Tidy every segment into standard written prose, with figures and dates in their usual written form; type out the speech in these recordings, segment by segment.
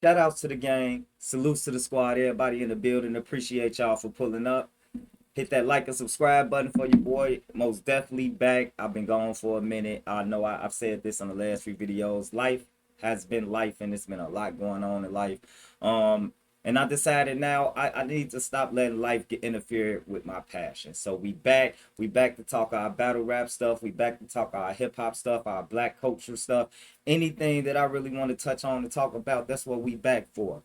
Shout outs to the gang. Salutes to the squad. Everybody in the building. Appreciate y'all for pulling up. Hit that like and subscribe button for your boy. Most definitely back. I've been gone for a minute. I know I've said this on the last few videos. Life has been life, and it's been a lot going on in life. Um, and I decided now I need to stop letting life get interfered with my passion. So we back. We back to talk our battle rap stuff. We back to talk our hip hop stuff, our black culture stuff. Anything that I really want to touch on and talk about, that's what we back for.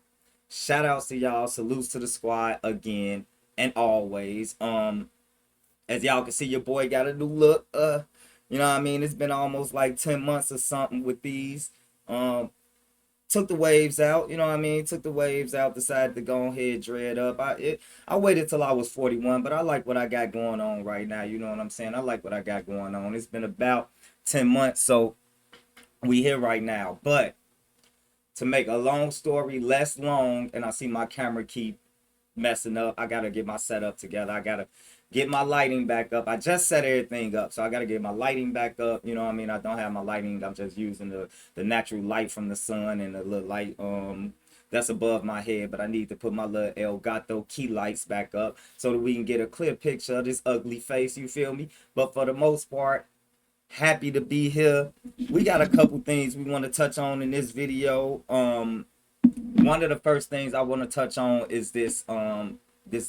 Shout outs to y'all. Salutes to the squad again and always. As y'all can see, your boy got a new look. You know what I mean? It's been almost like 10 months or something with these. Um, Took the waves out, you know what I mean? Took the waves out, decided to go ahead, dread up. I waited till I was 41, but I like what I got going on right now. You know what I'm saying? I like what I got going on. It's been about 10 months, so we here right now. But to make a long story less long, and I see my camera keep messing up. I gotta get my setup together. I gotta get my lighting back up. I just set everything up, so I gotta get my lighting back up. You know what I mean? I don't have my lighting. I'm just using the natural light from the sun and the little light that's above my head. But I need to put my little Elgato key lights back up so that we can get a clear picture of this ugly face. You feel me? But for the most part, happy to be here. We got a couple things we want to touch on in this video. One of the first things I want to touch on is this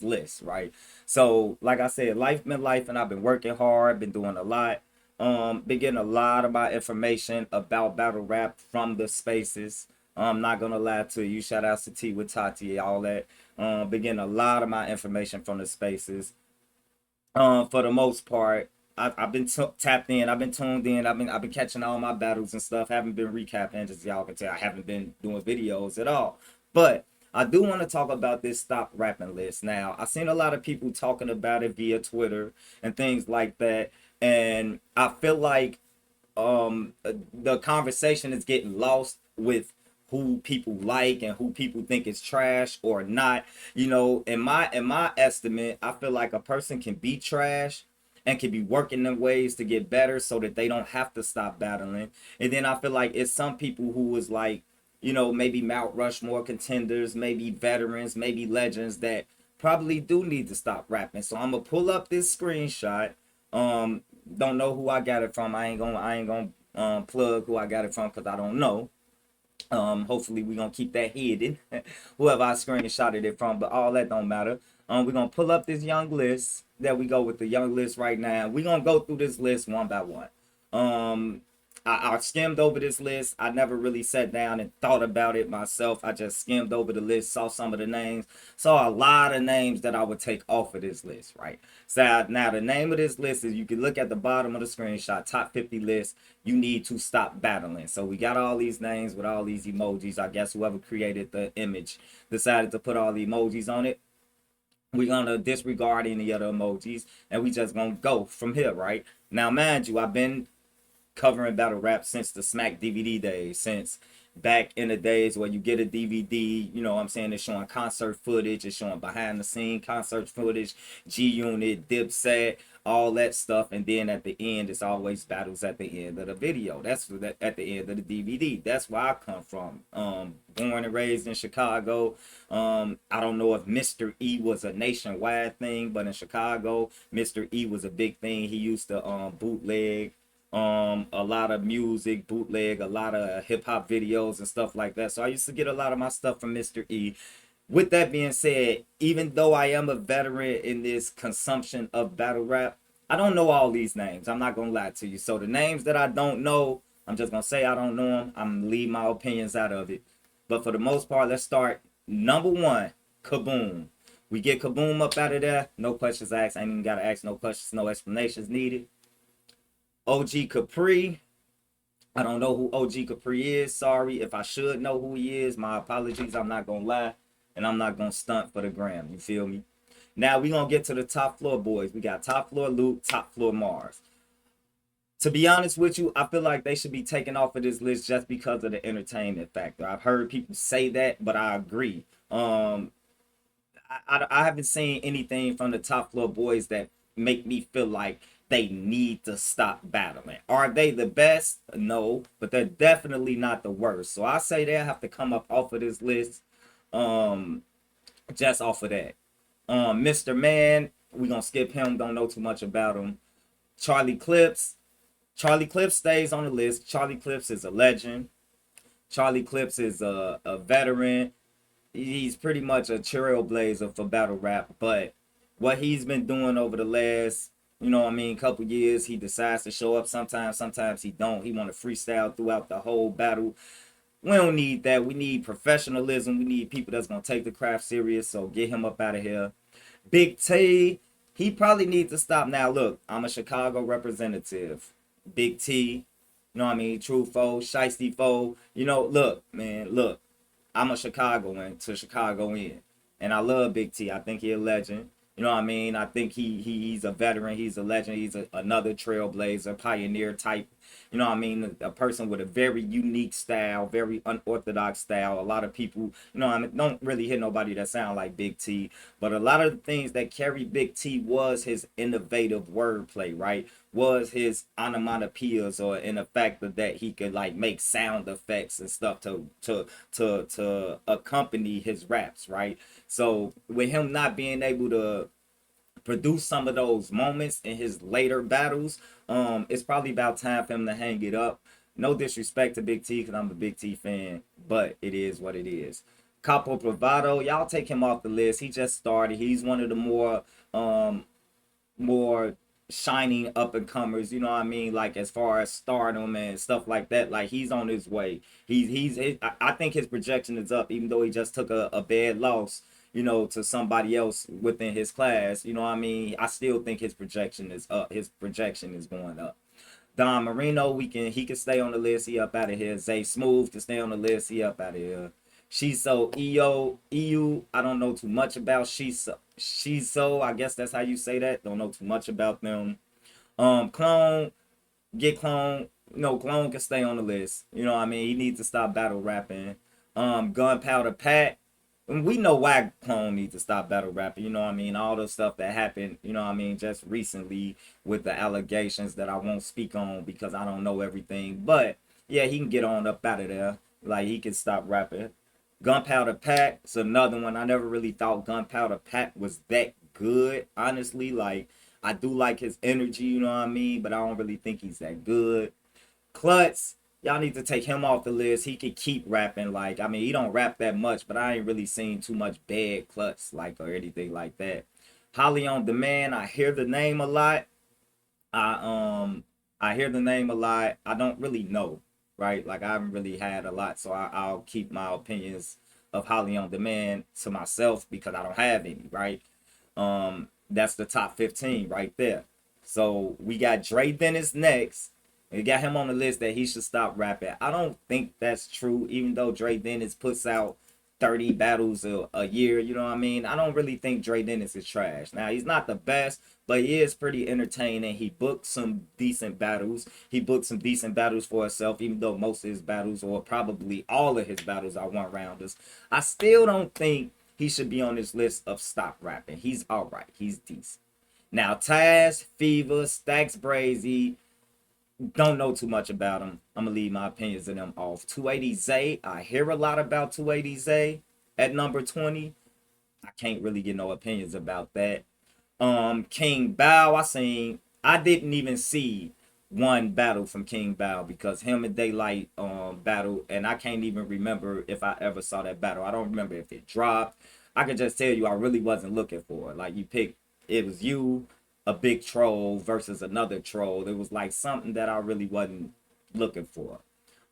list, right? So like I said, life been life, and I've been working hard, been doing a lot. Been getting a lot of my information about battle rap from the spaces. I'm not gonna lie to you. Shout out to T with Tati, all that. Been getting a lot of my information from the spaces. For the most part, I've been tapped in. I've been tuned in. I've been catching all my battles and stuff. Haven't been recapping, as y'all can tell. I haven't been doing videos at all. But I do want to talk about this stop rapping list. Now, I've seen a lot of people talking about it via Twitter and things like that, and I feel like the conversation is getting lost with who people like and who people think is trash or not. You know, in my estimate, I feel like a person can be trash and can be working in ways to get better so that they don't have to stop battling. And then I feel like it's some people who was like, you know, maybe Mount Rushmore contenders, maybe veterans, maybe legends that probably do need to stop rapping. So I'm gonna pull up this screenshot. Um, don't know who I got it from. I ain't gonna plug who I got it from because I don't know. Hopefully we gonna keep that hidden. Whoever I screenshotted it from, but all that don't matter. We're gonna pull up this young list. There we go with the young list right now. We're gonna go through this list one by one. Um, I skimmed over this list. I never really sat down and thought about it myself. I just skimmed over the list, saw some of the names, saw a lot of names that I would take off of this list, right? So now the name of this list is, you can look at the bottom of the screenshot, top 50 list. You need to stop battling. So we got all these names with all these emojis. I guess whoever created the image decided to put all the emojis on it. We're gonna disregard any other emojis, and we just gonna go from here, right? Now, mind you, I've been covering battle rap since the Smack DVD days, since back in the days where you get a DVD, you know what I'm saying, it's showing concert footage, it's showing behind the scene concert footage, G Unit, Dipset, all that stuff, and then at the end, it's always battles at the end of the video. That's at the end of the DVD. That's where I come from. Born and raised in Chicago. I don't know if Mr. E was a nationwide thing, but in Chicago, Mr. E was a big thing. He used to bootleg a lot of music, bootleg a lot of hip hop videos and stuff like that. So I used to get a lot of my stuff from Mr. E. With that being said, even though I am a veteran in this consumption of battle rap, I don't know all these names. I'm not gonna lie to you. So the names that I don't know, I'm just gonna say I don't know them. I'm gonna leave my opinions out of it. But for the most part, let's start number one, Kaboom. We get Kaboom up out of there. No questions asked. I ain't even gotta ask no questions, no explanations needed. OG Capri. I don't know who OG Capri is. Sorry if I should know who he is. My apologies. I'm not gonna lie, and I'm not gonna stunt for the gram. You feel me? Now we gonna get to the top floor boys. We got top floor Luke, top floor Mars. To be honest with you, I feel like they should be taken off of this list just because of the entertainment factor. I've heard people say that, but I agree. I haven't seen anything from the top floor boys that make me feel like they need to stop battling. Are they the best? No, but they're definitely not the worst. So I say they'll have to come up off of this list, um, just off of that. Mr. Man, we gonna skip him. Don't know too much about him. Charlie Clips. Charlie Clips stays on the list. Charlie Clips is a legend. Charlie Clips is a veteran. He's pretty much a trailblazer for battle rap. But what he's been doing over the last, couple years, he decides to show up sometimes. Sometimes he don't. He want to freestyle throughout the whole battle. We don't need that. We need professionalism. We need people that's gonna take the craft serious. So get him up out of here. Big T, he probably needs to stop now. Look, I'm a Chicago representative. Big T, true foe, shiesty foe. Look, man, look, I'm a Chicagoan to Chicago in. And I love Big T. I think he a legend. I think he's a veteran. He's a legend. He's another trailblazer, pioneer type. A person with a very unique style, very unorthodox style. A lot of people, don't really hear nobody that sound like Big T. But a lot of the things that carry Big T was his innovative wordplay, right? Was his onomatopoeias, or in the fact that he could like make sound effects and stuff to accompany his raps, right? So with him not being able to produce some of those moments in his later battles, it's probably about time for him to hang it up. No disrespect to Big T, because I'm a Big T fan, but it is what it is. Capo Bravado, y'all take him off the list. He just started. He's one of the more shining up and comers, like as far as stardom and stuff like that. Like he's on his way. I think his projection is up, even though he just took a bad loss, to somebody else within his class. I still think his projection is up. His projection is going up. Don Marino, he can stay on the list. He up out of here. Zay Smooth can stay on the list. He up out of here. Shiso EU. I don't know too much about Shiso. I guess that's how you say that. Don't know too much about them. Clone, get Clone. Clone can stay on the list. He needs to stop battle rapping. Gunpowder Pat. And we know why Clone needs to stop battle rapping. All the stuff that happened, just recently with the allegations that I won't speak on because I don't know everything. But yeah, he can get on up out of there. Like he can stop rapping. Gunpowder Pat is another one. I never really thought Gunpowder Pat was that good, honestly. Like I do like his energy, but I don't really think he's that good. Klutz, y'all need to take him off the list. He could keep rapping. Like, he don't rap that much, but I ain't really seen too much bad Klutz, like, or anything like that. Holly on Demand, I hear the name a lot. I hear the name a lot. I don't really know, right? Like I haven't really had a lot, so I'll keep my opinions of Holly on Demand to myself because I don't have any, right? That's the top 15 right there. So we got Dre Dennis next. We got him on the list that he should stop rapping. I don't think that's true, even though Dre Dennis puts out 30 battles a year, I don't really think Dre Dennis is trash. Now, he's not the best, but he is pretty entertaining. He booked some decent battles. He booked some decent battles for himself, even though most of his battles, or probably all of his battles, are one rounders. I still don't think he should be on this list of stop rapping. He's all right. He's decent. Now, Taz, Fever, Stacks Brazy, don't know too much about them. I'm gonna leave my opinions of them off. 280 Zay, I hear a lot about 280 Zay at number 20. I can't really get no opinions about that. King Bow, I didn't even see one battle from King Bow because him and Daylight battle, and I can't even remember if I ever saw that battle. I don't remember if it dropped. I can just tell you I really wasn't looking for it. Like it was you, a big troll versus another troll. It was like something that I really wasn't looking for.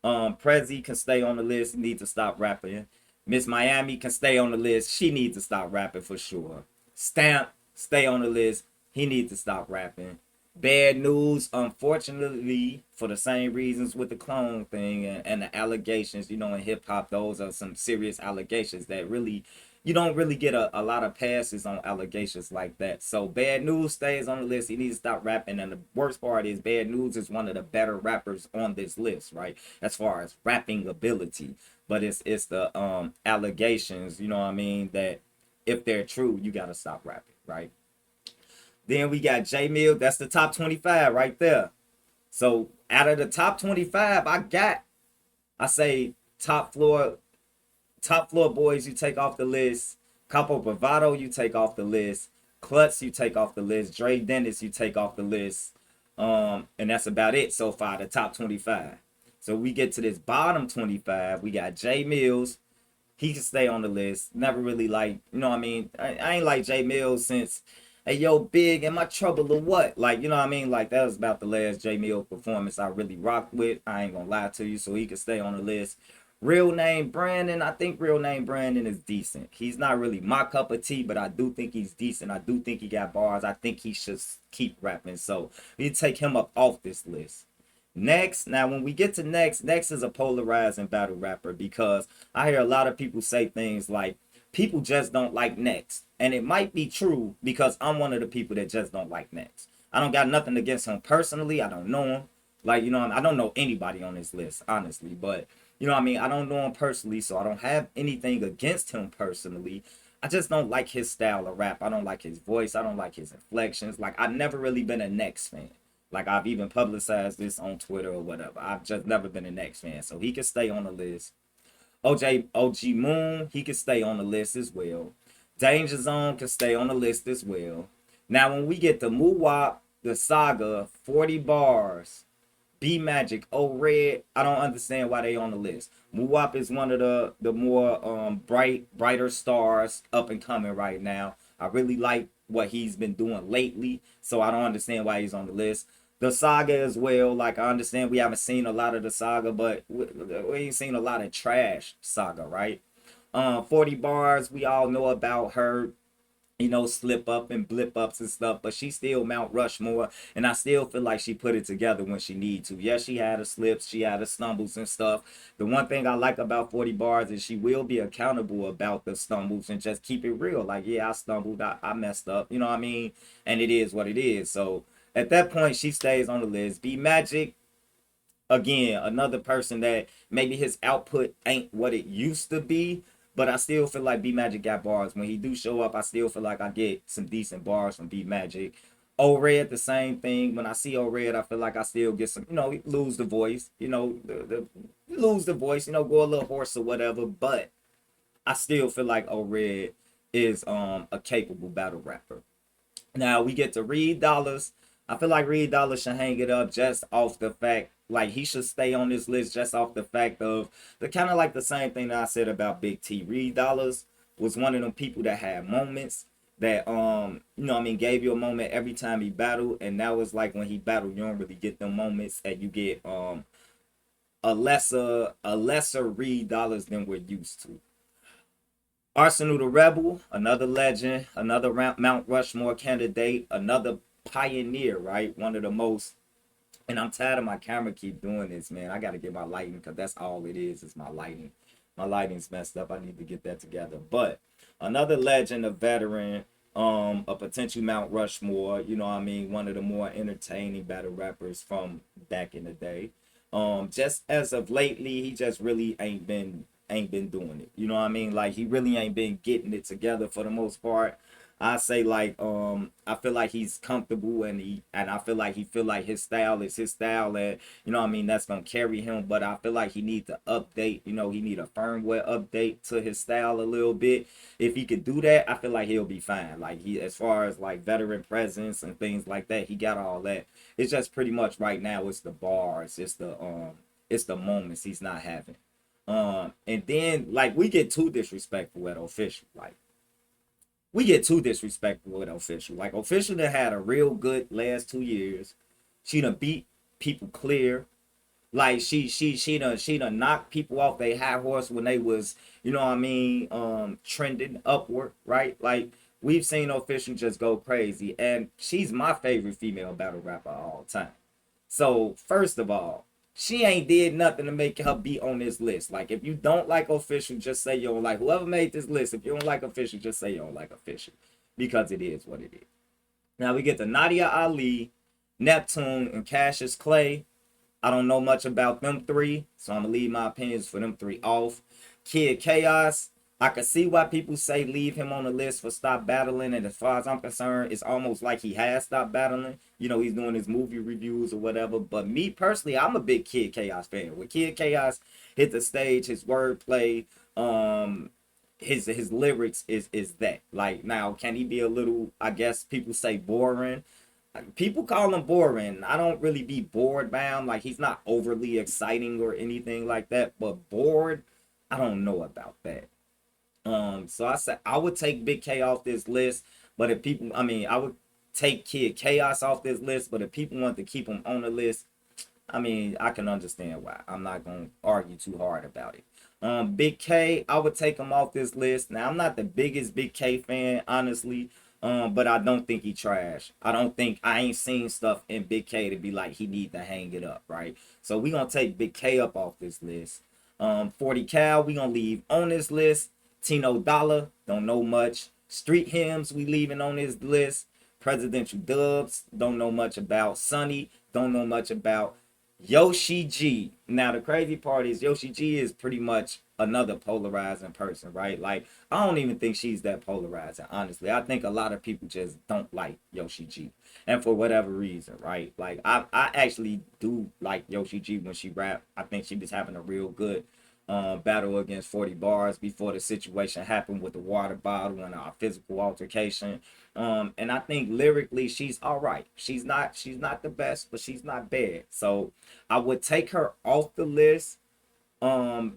Prezi can stay on the list, need to stop rapping. Miss Miami can stay on the list. She needs to stop rapping for sure. Stamp, stay on the list. He needs to stop rapping. Bad News, unfortunately, for the same reasons with the clone thing and the allegations, in hip hop, those are some serious allegations that really, you don't really get a lot of passes on allegations like that. So Bad News stays on the list. He needs to stop rapping. And the worst part is Bad News is one of the better rappers on this list, right? As far as rapping ability. But it's the allegations, that if they're true, you gotta stop rapping, right? Then we got J Mill. That's the top 25 right there. So out of the top 25, I say top floor boys you take off the list. Capo Bravado you take off the list. Klutz you take off the list. Dre Dennis you take off the list. And that's about it so far, the top 25. So we get to this bottom 25. We got Jay Mills. He can stay on the list. Never really like, you know what I mean? I ain't like Jay Mills since, hey, yo, Big, am I trouble or what? Like, you know what I mean? Like, that was about the last Jay Mills performance I really rocked with. I ain't gonna lie to you, so he can stay on the list. Real name Brandon, I think real name Brandon is decent. He's not really my cup of tea, but I do think he's decent. I do think he got bars. I think he should keep rapping. So we take him up off this list. Next, now when we get to next is a polarizing battle rapper because I hear a lot of people say things like people just don't like Next. And it might be true because I'm one of the people that just don't like Next. I don't got nothing against him personally. I don't know him. Like, you know, I don't know anybody on this list, honestly. But, you know what I mean? I don't know him personally, so I don't have anything against him personally. I just don't like his style of rap. I don't like his voice. I don't like his inflections. Like, I've never really been a Next fan. Like, I've even publicized this on Twitter or whatever. I've just never been a Next fan. So he can stay on the list. OG Moon, he can stay on the list as well. Danger Zone can stay on the list as well. Now, when we get to Muwap, the Saga, 40 bars, B Magic, O Red, I don't understand why they on the list. Muwap is one of the more brighter stars up and coming right now. I really like what he's been doing lately, so I don't understand why he's on the list. The Saga as well, like I understand we haven't seen a lot of the Saga, but we ain't seen a lot of trash Saga, right? 40 bars, we all know about her, you know, slip up and blip ups and stuff, but she still Mount Rushmore, and I still feel like she put it together when she need to. Yes, she had her slips, she had her stumbles and stuff. The one thing I like about 40 bars is she will be accountable about the stumbles and just keep it real. Like, yeah, I stumbled, I messed up, you know what I mean? And it is what it is. So at that point, she stays on the list. B Magic, again, another person that maybe his output ain't what it used to be, but I still feel like B Magic got bars. When he do show up, I still feel like I get some decent bars from B Magic. O Red, the same thing. When I see O Red, I feel like I still get some, you know, lose the voice, you know, lose the voice, you know, go a little hoarse or whatever, but I still feel like O Red is a capable battle rapper. Now we get to Reed Dollars. I feel like Reed Dollars should hang it up just off the fact, like he should stay on this list just off the fact of the kind of like the same thing that I said about Big T. Reed Dollars was one of them people that had moments that you know what I mean gave you a moment every time he battled, and that was like when he battled you don't really get them moments and you get a lesser Reed Dollars than we're used to. Arsenal the Rebel, another legend, another Mount Rushmore candidate, another pioneer, right? One of the most, and I'm tired of my camera keep doing this, man. I got to get my lighting because that's all it is my lighting. My lighting's messed up. I need to get that together. But another legend, a veteran, a potential Mount Rushmore, you know what I mean? One of the more entertaining battle rappers from back in the day. Just as of lately, he just really ain't been doing it. You know what I mean? Like he really ain't been getting it together for the most part. I say like I feel like he's comfortable and I feel like his style is his style and you know what I mean that's gonna carry him, but I feel like he needs to update, you know, he need a firmware update to his style a little bit. If he could do that, I feel like he'll be fine. Like he as far as like veteran presence and things like that, he got all that. It's just pretty much right now it's the bars, it's the moments he's not having. And then like we get too disrespectful at official. Like we get too disrespectful with official. Like official that had a real good last 2 years. She done beat people clear. Like she done knocked people off their high horse when they was, you know what I mean, trending upward, right? Like we've seen official just go crazy. And she's my favorite female battle rapper of all time. So first of all, she ain't did nothing to make her be on this list. Like if you don't like official, just say you don't like whoever made this list. If you don't like official, just say you don't like official. Because it is what it is. Now we get to Nadia Ali, Neptune, and Cassius Clay. I don't know much about them three, so I'm gonna leave my opinions for them three off. Kid Chaos, I can see why people say leave him on the list for stop battling, and as far as I'm concerned, it's almost like he has stopped battling. You know, he's doing his movie reviews or whatever. But me personally, I'm a big Kid Chaos fan. When Kid Chaos hit the stage, his wordplay, um, his lyrics is that. Like now, can he be a little? I guess people say boring. People call him boring. I don't really be bored by him. Like he's not overly exciting or anything like that. But bored, I don't know about that. So I said I would take Big K off this list, but if people, I mean, I would take Kid Chaos off this list, but if people want to keep him on the list, I mean, I can understand why. I'm not gonna argue too hard about it. Big K, I would take him off this list. Now I'm not the biggest Big K fan, honestly. But I don't think he trash. I ain't seen stuff in Big K to be like he need to hang it up, right? So we gonna take Big K up off this list. 40 Cal, we gonna leave on this list. Tino Dollar, don't know much. Street Hymns, we leaving on this list. Presidential Dubs, don't know much about. Sonny, don't know much about. Yoshi G. Now the crazy part is Yoshi G is pretty much another polarizing person, right? Like I don't even think she's that polarizing, honestly. I think a lot of people just don't like Yoshi G. And for whatever reason, right? Like I actually do like Yoshi G when she rap. I think she was having a real good battle against 40 bars before the situation happened with the water bottle and our physical altercation. And I think lyrically she's all right. She's not the best, but she's not bad. So I would take her off the list um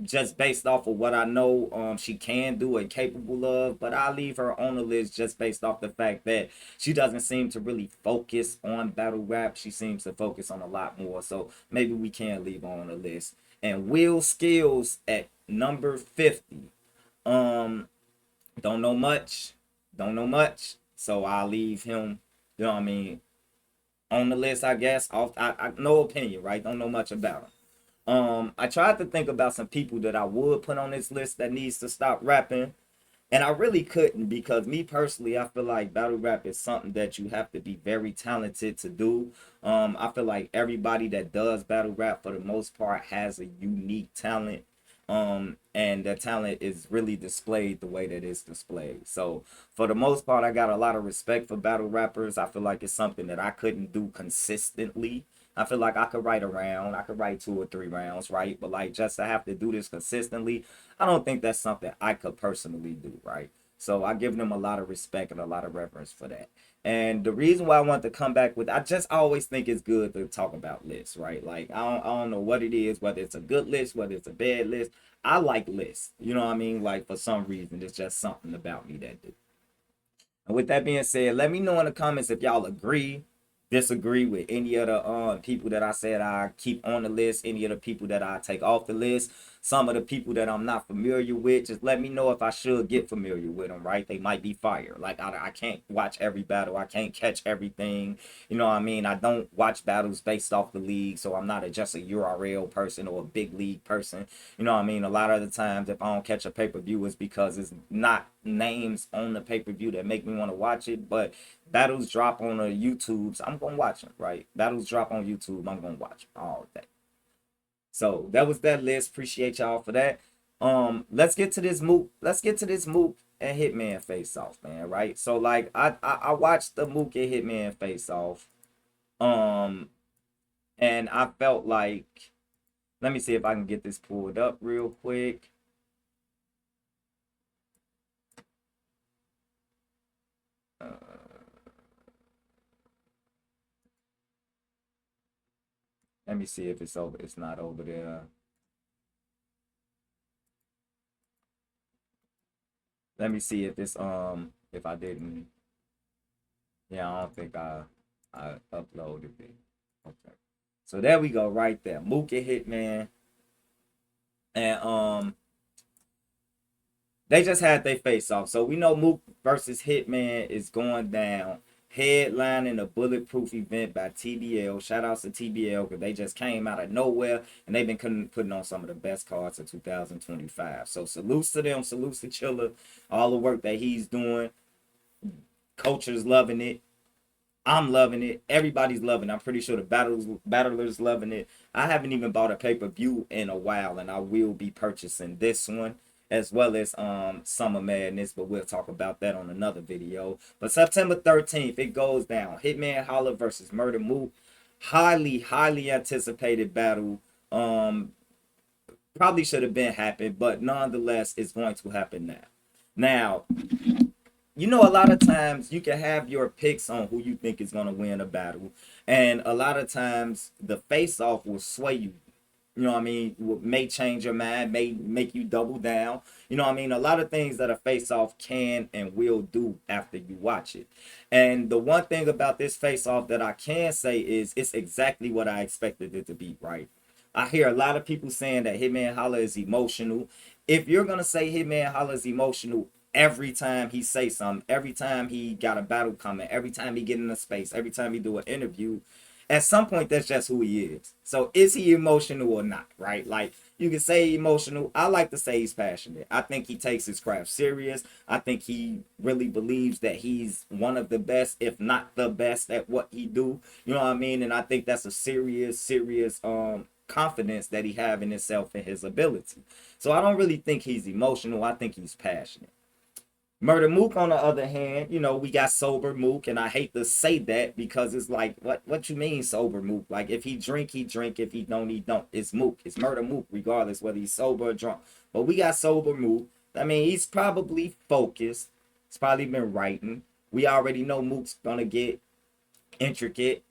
just based off of what I know she can do and capable of, but I leave her on the list just based off the fact that she doesn't seem to really focus on battle rap. She seems to focus on a lot more. So maybe we can leave her on the list. And Will Skills at number 50. Um don't know much. Don't know much. So I'll leave him, you know what I mean, on the list, I guess. Off I no opinion, right? Don't know much about him. I tried to think about some people that I would put on this list that needs to stop rapping, and I really couldn't because me personally, I feel like battle rap is something that you have to be very talented to do. I feel like everybody that does battle rap for the most part has a unique talent. And the talent is really displayed the way that it's displayed. So for the most part, I got a lot of respect for battle rappers. I feel like it's something that I couldn't do consistently. I feel like I could write a round, I could write 2 or 3 rounds, right? But like just to have to do this consistently, I don't think that's something I could personally do, right? So I give them a lot of respect and a lot of reverence for that. And the reason why I want to come back with, I just always think it's good to talk about lists, right? Like I don't know what it is, whether it's a good list, whether it's a bad list. I like lists, you know what I mean? Like for some reason, it's just something about me that do. And with that being said, let me know in the comments if y'all agree, disagree with any of the people that I said I keep on the list, any of the people that I take off the list, some of the people that I'm not familiar with. Just let me know if I should get familiar with them, right? They might be fire. Like I can't watch every battle, I can't catch everything. You know what I mean? I don't watch battles based off the league, so I'm not just a URL person or a big league person. You know what I mean? A lot of the times, if I don't catch a pay per view, it's because it's not names on the pay per view that make me want to watch it. But battles drop on the YouTubes, I'm gonna watch them, right? Battles drop on YouTube, I'm gonna watch them all day. So that was that list. Appreciate y'all for that. Let's get to this Mook. Let's get to this Mook and Hitman face off, man. Right. So like I watched the Mook and Hitman face off. Um, and I felt like, let me see if I can get this pulled up real quick. Let me see if it's over. It's not over there. Let me see if it's if I didn't. Yeah, I don't think I uploaded it. Okay. So there we go, right there. Mook and Hitman. And they just had their face off. So we know Mook versus Hitman is going down. Headlining a bulletproof event by TBL. Shout outs to TBL because they just came out of nowhere and they've been putting on some of the best cards of 2025. So salutes to them, salutes to Chiller, all the work that he's doing. Culture's loving it. I'm loving it. Everybody's loving it. I'm pretty sure the battlers loving it. I haven't even bought a pay-per-view in a while, and I will be purchasing this one. as well as Summer Madness, but we'll talk about that on another video. But September 13th, it goes down. Hitman Holla versus Murder Mook. Highly anticipated battle. Probably should have been happened, but nonetheless, it's going to happen now. Now, a lot of times you can have your picks on who you think is going to win a battle, and a lot of times the face off will sway you. You know what I mean? May change your mind, may make you double down. You know what I mean? A lot of things that a face off can and will do after you watch it. And the one thing about this face off that I can say is it's exactly what I expected it to be, right? I hear a lot of people saying that Hitman Holla is emotional. If you're gonna say Hitman Holla is emotional every time he say something, every time he got a battle coming, every time he get in a space, every time he do an interview, at some point that's just who he is. So is he emotional or not, right? Like, you can say emotional. I like to say he's passionate. I think he takes his craft serious. I think he really believes that he's one of the best, if not the best, at what he do. You know what I mean? And I think that's a serious confidence that he have in himself and his ability. So I don't really think he's emotional. I think he's passionate. Murder Mook, on the other hand, we got sober Mook, and I hate to say that because it's like, what you mean sober Mook? Like, if he drink, he drink. If he don't, he don't. It's Mook. It's Murder Mook, regardless whether he's sober or drunk. But we got sober Mook. I mean, he's probably focused. He's probably been writing. We already know Mook's gonna get intricate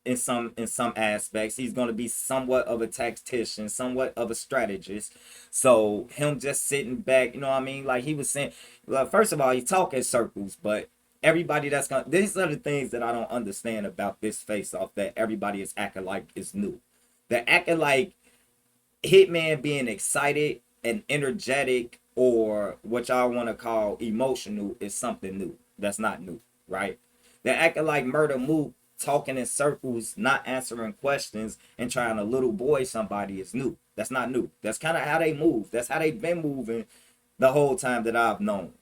in some aspects. He's going to be somewhat of a tactician, somewhat of a strategist. So him just sitting back, you know what I mean? Like he was saying, well, first of all, he's talking circles, but everybody that's going to, these are the things that I don't understand about this face off that everybody is acting like is new. They're acting like Hitman being excited and energetic, or what y'all want to call emotional, is something new. That's not new, right? They're acting like Murder Mook talking in circles, not answering questions, and trying to little boy somebody is new. That's not new. That's kind of how they move. That's how they've been moving the whole time that I've known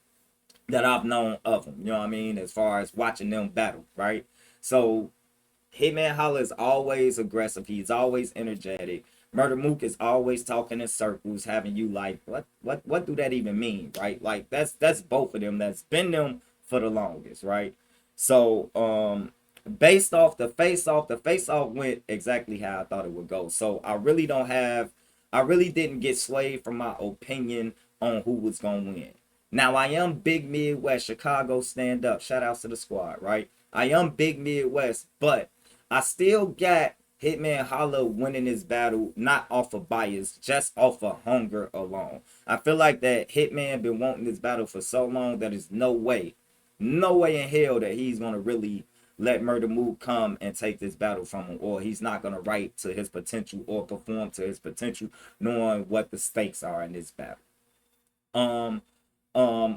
of them. You know what I mean? As far as watching them battle, right? So Hitman Holla is always aggressive. He's always energetic. Murder Mook is always talking in circles, having you like, what do that even mean, right? Like that's both of them. That's been them for the longest, right? So based off the face off, went exactly how I thought it would go. So I really didn't get swayed from my opinion on who was gonna win. Now I am big Midwest, Chicago stand up. Shout outs to the squad, right? I am big Midwest, but I still got Hitman Holla winning this battle, not off of bias, just off of hunger alone. I feel like that Hitman been wanting this battle for so long that there's no way in hell that he's gonna really let Murder Mook come and take this battle from him, or he's not gonna write to his potential or perform to his potential, knowing what the stakes are in this battle.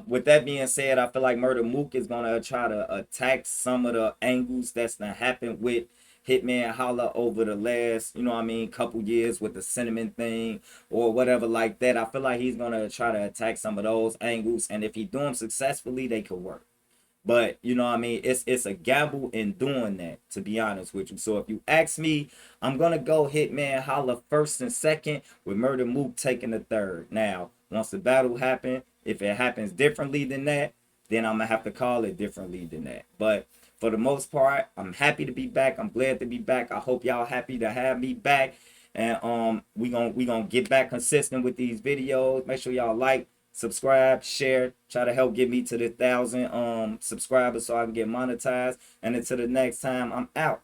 With that being said, I feel like Murder Mook is gonna try to attack some of the angles that's gonna happen with Hitman Holla over the last, you know what I mean, couple years with the cinnamon thing or whatever like that. I feel like he's gonna try to attack some of those angles, and if he do them successfully, they could work. But you know what I mean, it's a gamble in doing that, to be honest with you. So if you ask me, I'm gonna go Hitman Holla first and second, with Murder Mook taking the third. Now, once the battle happen, if it happens differently than that, then I'm gonna have to call it differently than that. But for the most part, I'm happy to be back. I'm glad to be back. I hope y'all happy to have me back. And we gonna get back consistent with these videos. Make sure y'all like, subscribe, share, try to help get me to the 1,000 subscribers so I can get monetized. And until the next time, I'm out.